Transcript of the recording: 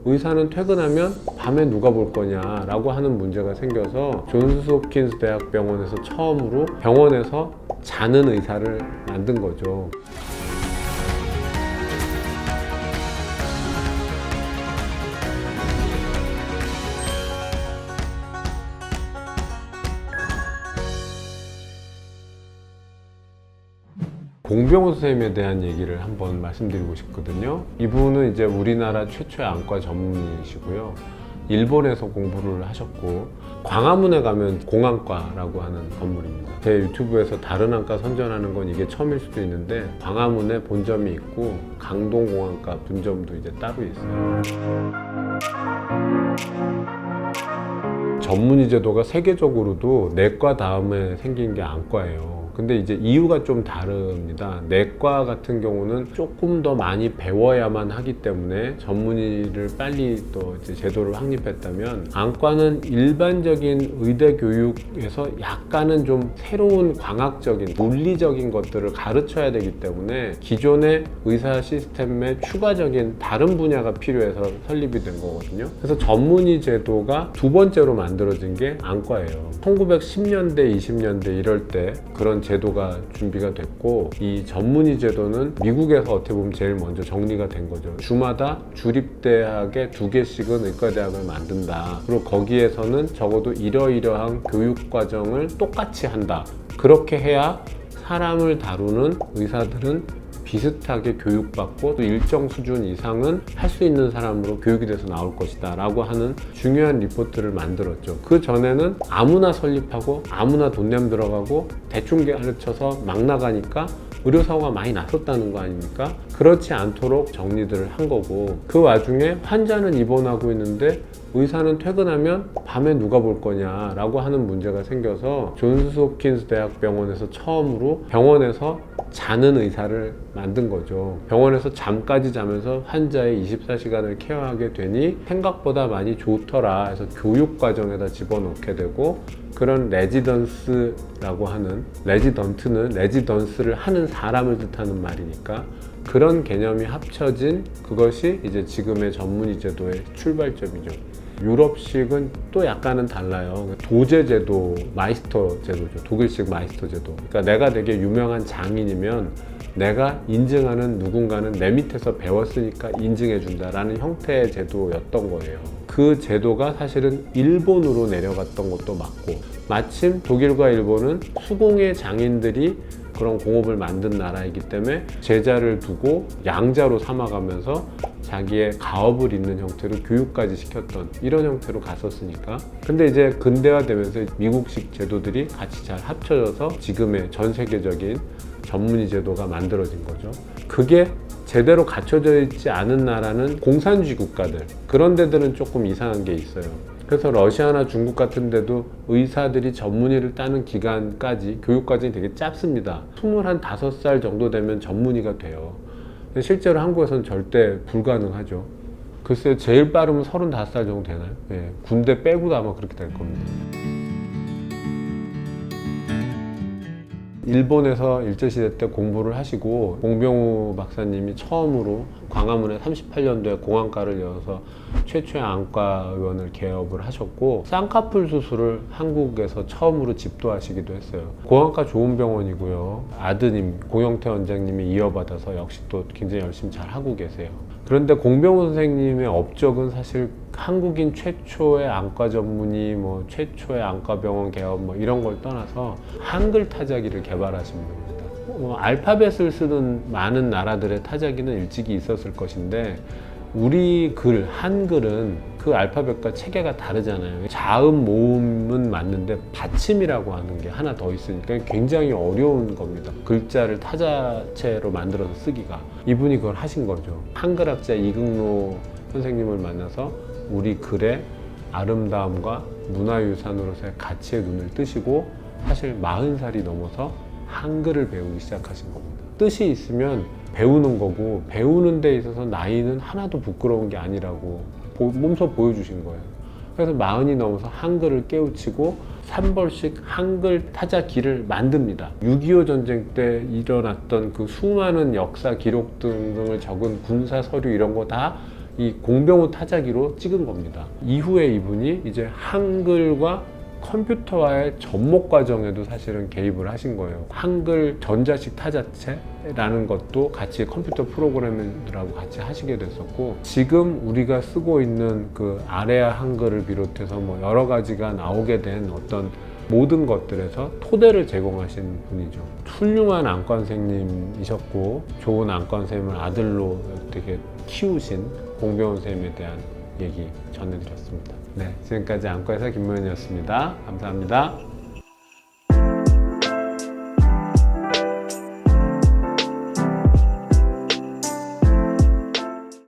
의사는 퇴근하면 밤에 누가 볼 거냐라고 하는 문제가 생겨서 존스 홉킨스 대학병원에서 처음으로 병원에서 자는 의사를 만든 거죠. 공병호 선생님에 대한 얘기를 한번 말씀드리고 싶거든요. 이분은 이제 우리나라 최초의 안과 전문의시고요. 일본에서 공부를 하셨고 광화문에 가면 공안과라고 하는 건물입니다. 제 유튜브에서 다른 안과 선전하는 건 이게 처음일 수도 있는데 광화문에 본점이 있고 강동공안과 분점도 이제 따로 있어요. 전문의 제도가 세계적으로도 내과 다음에 생긴 게 안과예요. 근데 이제 이유가 좀 다릅니다. 내과 같은 경우는 조금 더 많이 배워야만 하기 때문에 전문의를 빨리 또 이제 제도를 확립했다면, 안과는 일반적인 의대 교육에서 약간은 좀 새로운 광학적인 물리적인 것들을 가르쳐야 되기 때문에 기존의 의사 시스템에 추가적인 다른 분야가 필요해서 설립이 된 거거든요. 그래서 전문의 제도가 두 번째로 만들어진 게 안과예요. 1910년대, 20년대 이럴 때 그런 제도가 준비가 됐고, 이 전문의 제도는 미국에서 어떻게 보면 제일 먼저 정리가 된 거죠. 주마다 주립대학에 2개씩은 의과대학을 만든다. 그리고 거기에서는 적어도 이러이러한 교육과정을 똑같이 한다. 그렇게 해야 사람을 다루는 의사들은 비슷하게 교육받고 또 일정 수준 이상은 할 수 있는 사람으로 교육이 돼서 나올 것이다 라고 하는 중요한 리포트를 만들었죠. 그 전에는 아무나 설립하고 아무나 돈 내면 들어가고 대충 가르쳐서 막 나가니까 의료사고가 많이 났었다는 거 아닙니까? 그렇지 않도록 정리들을 한 거고, 그 와중에 환자는 입원하고 있는데 의사는 퇴근하면 밤에 누가 볼 거냐 라고 하는 문제가 생겨서 존스 홉킨스 대학병원에서 처음으로 병원에서 자는 의사를 만든 거죠. 병원에서 잠까지 자면서 환자의 24시간을 케어하게 되니 생각보다 많이 좋더라 해서 교육과정에다 집어넣게 되고, 그런 레지던스라고 하는, 레지던트는 레지던스를 하는 사람을 뜻하는 말이니까 그런 개념이 합쳐진 그것이 이제 지금의 전문의 제도의 출발점이죠. 유럽식은 또 약간은 달라요. 도제 제도, 마이스터 제도죠. 독일식 마이스터 제도. 그러니까 내가 되게 유명한 장인이면 내가 인증하는 누군가는 내 밑에서 배웠으니까 인증해 준다라는 형태의 제도였던 거예요. 그 제도가 사실은 일본으로 내려갔던 것도 맞고, 마침 독일과 일본은 수공예 장인들이 그런 공업을 만든 나라이기 때문에 제자를 두고 양자로 삼아가면서 자기의 가업을 잇는 형태로 교육까지 시켰던 이런 형태로 갔었으니까. 근데 이제 근대화되면서 미국식 제도들이 같이 잘 합쳐져서 지금의 전 세계적인 전문의 제도가 만들어진 거죠. 그게 제대로 갖춰져 있지 않은 나라는 공산주의 국가들, 그런 데들은 조금 이상한 게 있어요. 그래서 러시아나 중국 같은 데도 의사들이 전문의를 따는 기간까지 교육과정이 되게 짧습니다. 25살 정도 되면 전문의가 돼요. 근데 실제로 한국에서는 절대 불가능하죠. 글쎄요, 제일 빠르면 35살 정도 되나요? 예, 군대 빼고도 아마 그렇게 될 겁니다. 일본에서 일제시대 때 공부를 하시고 공병호 박사님이 처음으로 광화문에 38년도에 공안과를 열어서 최초의 안과의원을 개업을 하셨고, 쌍꺼풀 수술을 한국에서 처음으로 집도하시기도 했어요. 공안과 좋은 병원이고요. 아드님 공영태 원장님이 이어받아서 역시 또 굉장히 열심히 잘 하고 계세요. 그런데 공병호 선생님의 업적은 사실 한국인 최초의 안과 전문의, 최초의 안과병원 개업 이런 걸 떠나서 한글 타자기를 개발하신 분입니다. 알파벳을 쓰는 많은 나라들의 타자기는 일찍이 있었을 것인데 우리 글, 한글은 그 알파벳과 체계가 다르잖아요. 자음, 모음은 맞는데 받침이라고 하는 게 하나 더 있으니까 굉장히 어려운 겁니다. 글자를 타자체로 만들어서 쓰기가. 이분이 그걸 하신 거죠. 한글학자 이극노 선생님을 만나서 우리 글의 아름다움과 문화유산으로서의 가치의 눈을 뜨시고, 사실 40살이 넘어서 한글을 배우기 시작하신 겁니다. 뜻이 있으면 배우는 거고, 배우는 데 있어서 나이는 하나도 부끄러운 게 아니라고 몸소 보여주신 거예요. 그래서 40이 넘어서 한글을 깨우치고 3벌씩 한글 타자기를 만듭니다. 6.25 전쟁 때 일어났던 그 수많은 역사 기록 등을 적은 군사 서류 이런 거 다 이 공병호 타자기로 찍은 겁니다. 이후에 이분이 이제 한글과 컴퓨터와의 접목 과정에도 사실은 개입을 하신 거예요. 한글 전자식 타자체라는 것도 같이 컴퓨터 프로그래머들하고 같이 하시게 됐었고, 지금 우리가 쓰고 있는 그 아레아 한글을 비롯해서 뭐 여러 가지가 나오게 된 어떤 모든 것들에서 토대를 제공하신 분이죠. 훌륭한 안과 선생님이셨고 좋은 안과 선생님을 아들로 되게 키우신 공병호 선생님에 대한 얘기 전해드렸습니다. 네, 지금까지 안과의사 김모현이었습니다. 감사합니다.